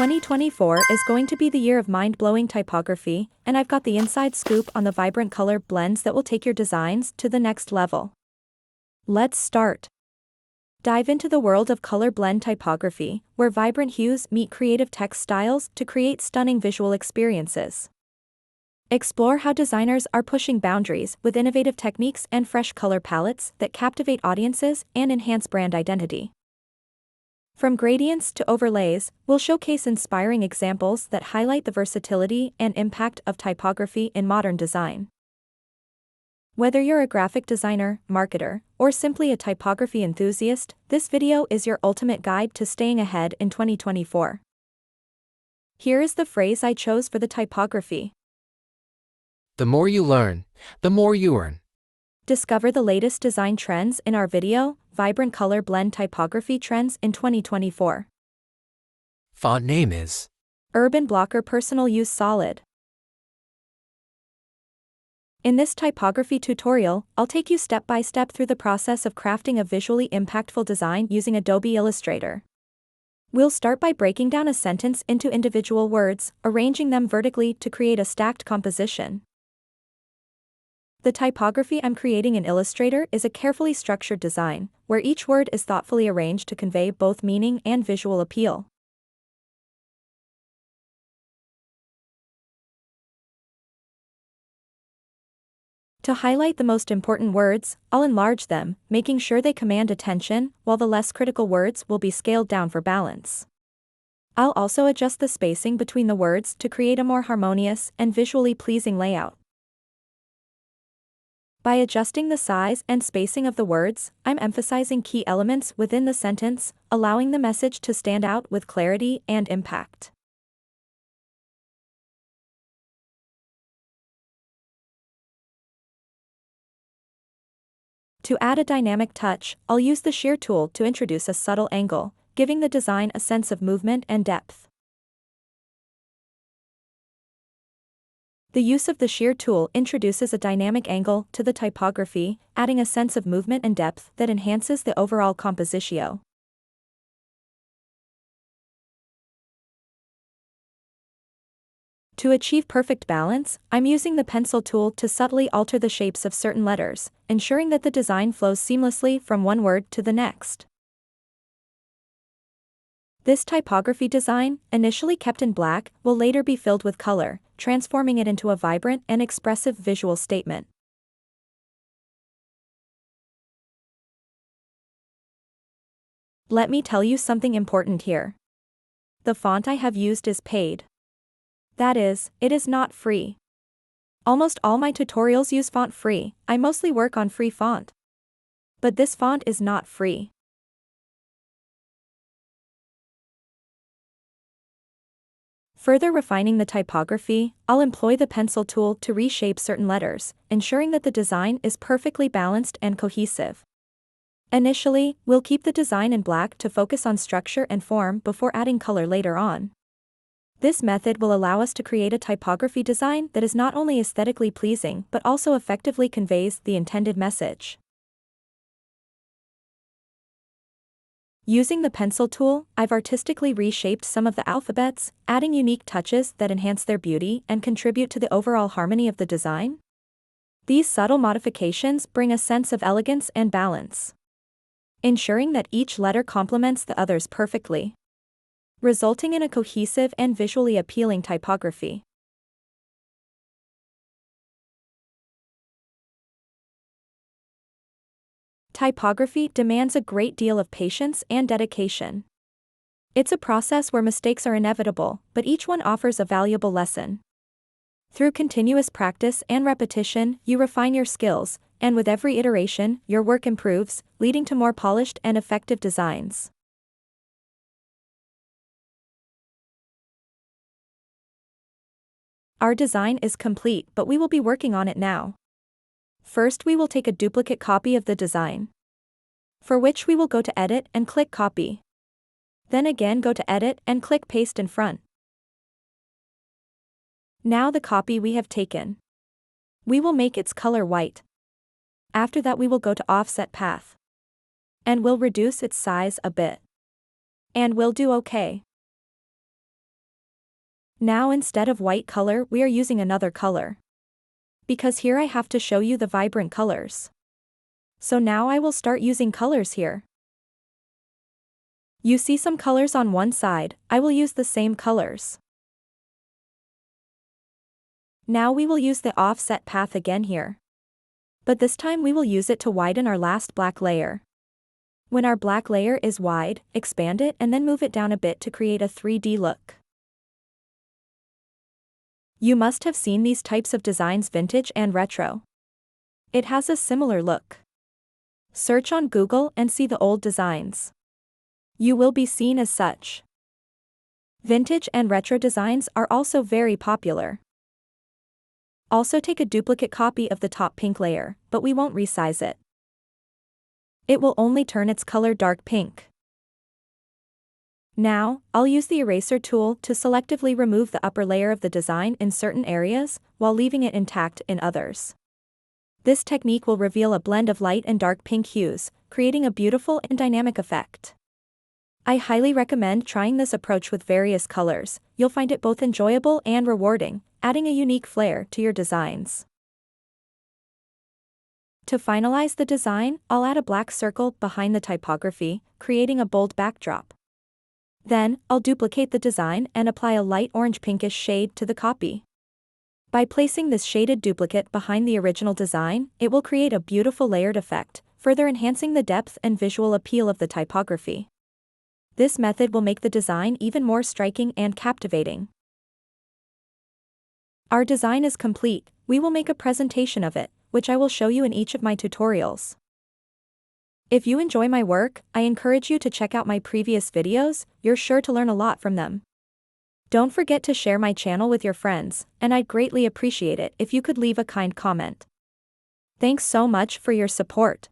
2024 is going to be the year of mind-blowing typography, and I've got the inside scoop on the vibrant color blends that will take your designs to the next level. Let's start. Dive into the world of color blend typography, where vibrant hues meet creative text styles to create stunning visual experiences. Explore how designers are pushing boundaries with innovative techniques and fresh color palettes that captivate audiences and enhance brand identity. From gradients to overlays, we'll showcase inspiring examples that highlight the versatility and impact of typography in modern design. Whether you're a graphic designer, marketer, or simply a typography enthusiast, this video is your ultimate guide to staying ahead in 2024. Here is the phrase I chose for the typography. The more you learn, the more you earn. Discover the latest design trends in our video, Vibrant Color Blend Typography Trends in 2024. Font name is Urban Blocker Personal Use Solid. In this typography tutorial, I'll take you step by step through the process of crafting a visually impactful design using Adobe Illustrator. We'll start by breaking down a sentence into individual words, arranging them vertically to create a stacked composition. The typography I'm creating in Illustrator is a carefully structured design, where each word is thoughtfully arranged to convey both meaning and visual appeal. To highlight the most important words, I'll enlarge them, making sure they command attention, while the less critical words will be scaled down for balance. I'll also adjust the spacing between the words to create a more harmonious and visually pleasing layout. By adjusting the size and spacing of the words, I'm emphasizing key elements within the sentence, allowing the message to stand out with clarity and impact. To add a dynamic touch, I'll use the shear tool to introduce a subtle angle, giving the design a sense of movement and depth. The use of the shear tool introduces a dynamic angle to the typography, adding a sense of movement and depth that enhances the overall compositio. To achieve perfect balance, I'm using the pencil tool to subtly alter the shapes of certain letters, ensuring that the design flows seamlessly from one word to the next. This typography design, initially kept in black, will later be filled with color, transforming it into a vibrant and expressive visual statement. Let me tell you something important here. The font I have used is paid. That is, it is not free. Almost all my tutorials use font free. I mostly work on free font. But this font is not free. Further refining the typography, I'll employ the pencil tool to reshape certain letters, ensuring that the design is perfectly balanced and cohesive. Initially, we'll keep the design in black to focus on structure and form before adding color later on. This method will allow us to create a typography design that is not only aesthetically pleasing but also effectively conveys the intended message. Using the pencil tool, I've artistically reshaped some of the alphabets, adding unique touches that enhance their beauty and contribute to the overall harmony of the design. These subtle modifications bring a sense of elegance and balance, ensuring that each letter complements the others perfectly, resulting in a cohesive and visually appealing typography. Typography demands a great deal of patience and dedication. It's a process where mistakes are inevitable, but each one offers a valuable lesson. Through continuous practice and repetition, you refine your skills, and with every iteration, your work improves, leading to more polished and effective designs. Our design is complete, but we will be working on it now. First, we will take a duplicate copy of the design, for which we will go to Edit and click Copy. Then again go to Edit and click Paste in front. Now the copy we have taken, we will make its color white. After that we will go to Offset Path, and we'll reduce its size a bit. And we'll do OK. Now instead of white color we are using another color. Because here I have to show you the vibrant colors. So now I will start using colors here. You see some colors on one side, I will use the same colors. Now we will use the offset path again here. But this time we will use it to widen our last black layer. When our black layer is wide, expand it and then move it down a bit to create a 3D look. You must have seen these types of designs, vintage and retro. It has a similar look. Search on Google and see the old designs. You will be seen as such. Vintage and retro designs are also very popular. Also take a duplicate copy of the top pink layer, but we won't resize it. It will only turn its color dark pink. Now, I'll use the eraser tool to selectively remove the upper layer of the design in certain areas, while leaving it intact in others. This technique will reveal a blend of light and dark pink hues, creating a beautiful and dynamic effect. I highly recommend trying this approach with various colors. You'll find it both enjoyable and rewarding, adding a unique flair to your designs. To finalize the design, I'll add a black circle behind the typography, creating a bold backdrop. Then, I'll duplicate the design and apply a light orange-pinkish shade to the copy. By placing this shaded duplicate behind the original design, it will create a beautiful layered effect, further enhancing the depth and visual appeal of the typography. This method will make the design even more striking and captivating. Our design is complete. We will make a presentation of it, which I will show you in each of my tutorials. If you enjoy my work, I encourage you to check out my previous videos. You're sure to learn a lot from them. Don't forget to share my channel with your friends, and I'd greatly appreciate it if you could leave a kind comment. Thanks so much for your support.